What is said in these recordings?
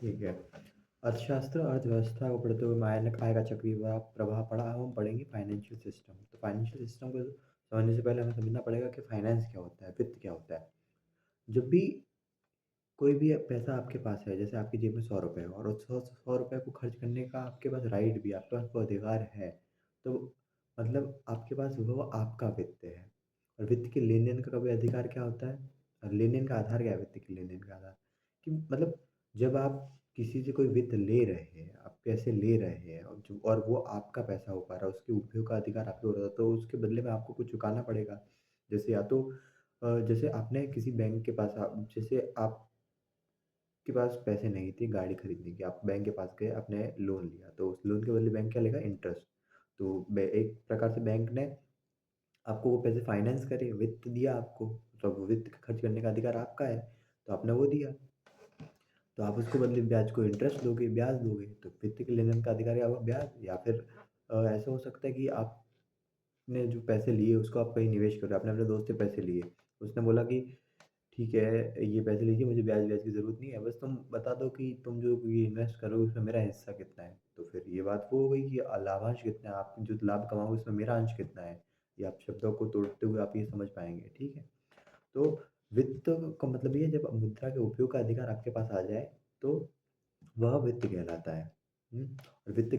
ठीक है। अर्थशास्त्र, अर्थव्यवस्था को पढ़ते हुए आय आय का चक्रीय प्रभाव पढ़ा। अब हम पढ़ेंगे फाइनेंशियल सिस्टम। तो फाइनेंशियल सिस्टम को समझने से पहले हमें समझना पड़ेगा कि फाइनेंस क्या होता है, वित्त क्या होता है। जब भी कोई भी पैसा आपके पास है, जैसे आपकी जेब में ₹100 है और उस सौ रुपए को खर्च करने का आपके पास राइट भी है, आपके पास वो अधिकार है, तो मतलब आपके पास वो आपका वित्त है। और वित्त के लेन-देन का कभी अधिकार क्या होता है? लेन-देन का आधार क्या है वित्त के लेन-देन का आधार? कि मतलब जब आप किसी से कोई वित्त ले रहे हैं, आप पैसे ले रहे हैं और वो आपका पैसा हो पा रहा है, उसके उपयोग का अधिकार आपके हो रहा है, तो उसके बदले में आपको कुछ चुकाना पड़ेगा। जैसे या तो जैसे आपने किसी बैंक के पास जैसे आप के पास पैसे नहीं थे गाड़ी खरीदने के, आप बैंक के पास गए, आपने लोन लिया, तो उस लोन के बदले बैंक क्या लेगा? इंटरेस्ट। तो एक प्रकार से बैंक ने आपको वो पैसे फाइनेंस करे, वित्त दिया आपको, तो वित्त खर्च करने का अधिकार आपका है, तो आपने वो दिया। तो आप उसको बदले ब्याज को इंटरेस्ट दोगे, ब्याज दोगे, तो वित्त के लेन-देन का अधिकारी आपका ब्याज। या फिर ऐसा हो सकता है कि आपने जो पैसे लिए उसको आप कहीं निवेश कर रहे हो, आपने अपने दोस्त से पैसे लिए, उसने बोला कि ठीक है, ये पैसे लीजिए, मुझे ब्याज-व्याज की ज़रूरत नहीं है, बस तुम बता दो कि तुम जो ये इन्वेस्ट करोगे उसमें मेरा हिस्सा कितना है। तो फिर ये बात वो हो गई कि लाभांश कितना है, आप जो लाभ कमाओगे उसमें मेरा अंश कितना है। ये आप शब्दों को तोड़ते हुए आप ये समझ पाएँगे, ठीक है? तो वित्त का मतलब ये है जब मुद्रा के उपयोग का अधिकार आपके पास आ जाए, तो वह वित्त कहलाता है। और वित्त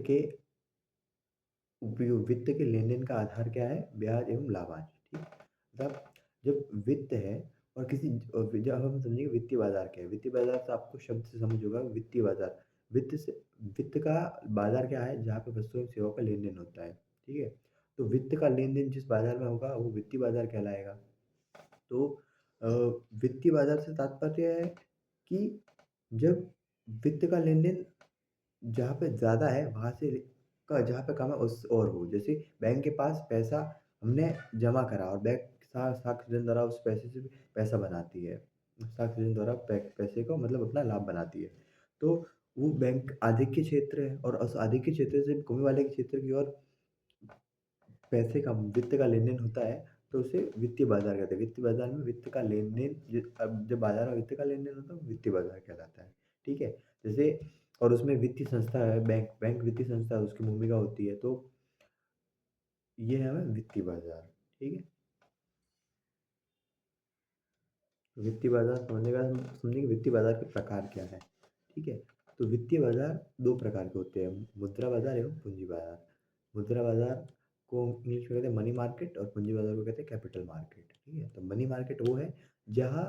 के लेन-देन का आधार क्या है? ब्याज एवं लाभांश, ठीक? मतलब जब वित्त है और जब हम समझेंगे वित्तीय बाज़ार क्या है? वित्तीय बाज़ार तो आपको शब्द से समझ होगा वित्तीय बाज़ार। वित्त से वित्त का बाज़ार क्या है? जहाँ पे वस्तुओं एवं सेवाओं का लेन-देन होता है, ठीक है? तो वित्त का लेन-देन जिस बाज़ार में होगा वो वित्तीय बाज़ार कहलाएगा। तो अ, वित्तीय बाज़ार से तात्पर्य है कि जब वित्त का लेन-देन जहाँ पे ज़्यादा है वहाँ से जहाँ पे कम है उस और हो। जैसे बैंक के पास पैसा हमने जमा करा और बैंक साख ऋण द्वारा उस पैसे से पैसा बनाती है। साख ऋण द्वारा पैसे को मतलब अपना लाभ बनाती है। तो वो बैंक आधिक्य क्षेत्र है और उस आधिक्य क्षेत्र से कमी वाले क्षेत्र की ओर पैसे का वित्त का लेन-देन होता है, तो उसे वित्तीय बाज़ार कहते हैं। वित्तीय बाज़ार में वित्त का लेन-देन अब जब बाज़ार में वित्त का लेन-देन होता है, वो वित्तीय बाज़ार कहलाता है, ठीक है? जैसे और उसमें वित्तीय संस्था है, बैंक वित्तीय संस्था है, उसकी भूमिका होती है, तो ये है वित्तीय बाज़ार, ठीक है? तो वित्तीय बाज़ार समझने के बाद हम समझेंगे वित्तीय बाज़ार के प्रकार क्या हैं, ठीक है? तो वित्तीय बाज़ार 2 प्रकार के होते हैं, मुद्रा बाज़ार एवं पूँजी बाज़ार। मुद्रा बाज़ार को इंग्लिश में कहते हैं मनी मार्केट और पूँजी बाज़ार को कहते हैं कैपिटल मार्केट, ठीक है? तो मनी मार्केट वो है जहाँ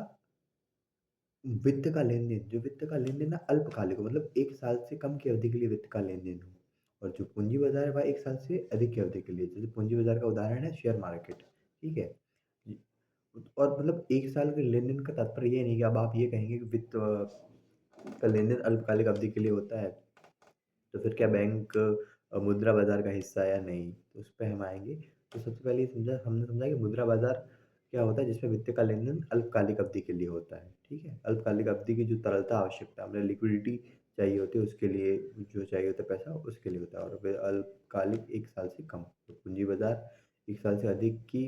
जो वित्त का लेन-देन ना अल्पकालिक हो मतलब 1 साल से कम की अवधि के लिए वित्त का लेन-देन हो। और जो पूँजी बाज़ार है वह 1 साल से अधिक की अवधि के लिए। जैसे पूँजी बाज़ार का उदाहरण है शेयर मार्केट, ठीक है? जी, और मतलब 1 साल के लेन-देन का तात्पर्य ये नहीं कि अब आप ये कहेंगे कि वित्त का लेन-देन अल्पकालिक अवधि के लिए होता है, तो फिर क्या बैंक मुद्रा बाज़ार का हिस्सा है या नहीं? तो उस पे हम आएँगे। तो सबसे पहले ये हमने समझा कि मुद्रा बाज़ार क्या होता है जिसमें वित्त का लेन-देन अल्पकालिक अवधि के लिए होता है, ठीक है? अल्पकालिक अवधि की जो तरलता आवश्यकता हमें लिक्विडिटी चाहिए होती है उसके लिए जो चाहिए होता है पैसा उसके लिए होता है और फिर अल्पकालिक 1 साल से कम। तो पूँजी बाज़ार 1 साल से अधिक की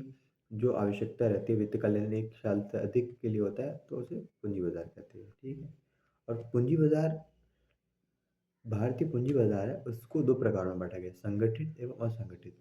जो आवश्यकता रहती है वित्त का लेन-देन 1 साल से अधिक के लिए होता है तो उसे पूँजी बाज़ार कहते हैं, ठीक है? और पूँजी बाज़ार भारतीय पूंजी बाजार है, उसको 2 प्रकारों में बाँटा गया है, संगठित एवं असंगठित।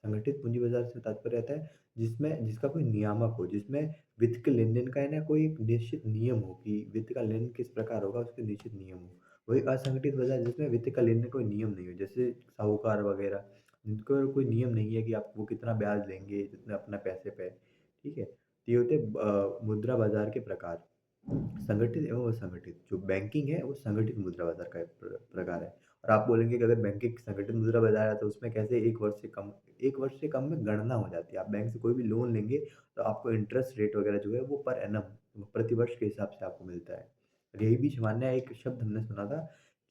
संगठित पूंजी बाजार से तात्पर्य रहता है जिसका कोई नियामक हो, जिसमें वित्त के लेन-देन का है ना कोई एक निश्चित नियम हो कि वित्त का लेन किस प्रकार होगा उसके निश्चित नियम हो। वही असंगठित बाजार जिसमें वित्त का लेन-देन कोई नियम नहीं हो, जैसे साहूकार वगैरह जिनको कोई नियम नहीं है कि आप वो कितना ब्याज लेंगे जितना अपना पैसे पे, ठीक है? तो ये होते हैं मुद्रा बाजार के प्रकार। संगठित एवं असंगठित, जो बैंकिंग है वो संगठित मुद्रा बाजार का एक प्रकार है। और आप बोलेंगे कि अगर बैंकिंग संगठित मुद्रा बाजार है तो उसमें कैसे 1 वर्ष से कम में गणना हो जाती है। आप बैंक से कोई भी लोन लेंगे तो आपको इंटरेस्ट रेट वगैरह जो है वो पर एनम प्रति वर्ष के हिसाब से आपको मिलता है। और यही बीच मान्य एक शब्द हमने सुना था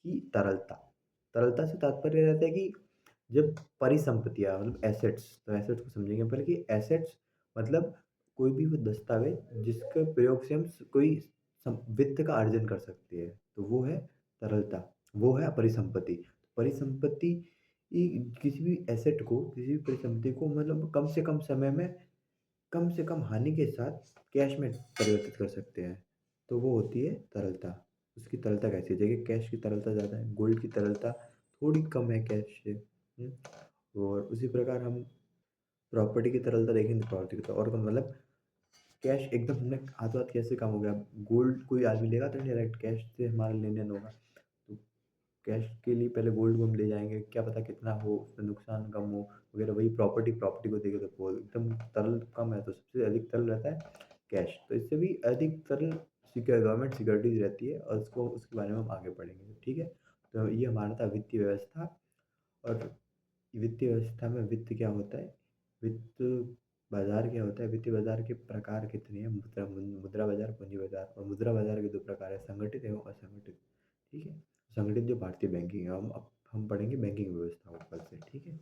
कि तरलता। तरलता से तात्पर्य रहता है कि जब परिसंपत्तियाँ मतलब एसेट्स तो एसेट्स को समझेंगे पहले कि एसेट्स मतलब कोई भी वो दस्तावेज़ जिसके प्रयोग से हम कोई वित्त का अर्जन कर सकते हैं, तो वो है तरलता, वो है परिसंपत्ति। परिसंपत्ति किसी भी एसेट को, किसी भी परिसंपत्ति को मतलब कम से कम समय में, कम से कम हानि के साथ कैश में परिवर्तित कर सकते हैं, तो वो होती है तरलता। उसकी तरलता कैसी है? देखिए कैश की तरलता ज़्यादा है, गोल्ड की तरलता थोड़ी कम है कैश से। और उसी प्रकार हम प्रॉपर्टी की तरलता देखेंगे तो प्रॉपर्टी की तो और कम, मतलब कैश एकदम हमने हाथों-हाथ कैसे काम हो गया? गोल्ड कोई आदमी लेगा तो नहीं, डायरेक्ट कैश से हमारा लेन-देन होगा। तो कैश के लिए पहले गोल्ड को हम ले जाएँगे, क्या पता कितना हो, उसमें नुकसान कम हो वगैरह। वही प्रॉपर्टी प्रॉपर्टी को देखें तो वो एकदम तरल कम है, तो सबसे अधिक तरल रहता है कैश। तो इससे भी अधिक तरल गवर्नमेंट सिक्योरिटीज़ रहती है, और उसको उसके बारे में हम आगे पढ़ेंगे, ठीक है? तो ये हमारा था वित्तीय व्यवस्था। और वित्तीय व्यवस्था में वित्त क्या होता है? वित्त बाज़ार क्या होता है? वित्तीय बाज़ार के प्रकार कितने हैं? मुद्रा बाज़ार, पूँजी बाज़ार। और मुद्रा बाज़ार के 2 प्रकार हैं, संगठित एवं असंगठित, ठीक है? संगठित जो भारतीय बैंकिंग है, हम पढ़ेंगे बैंकिंग व्यवस्था को कल से, ठीक है?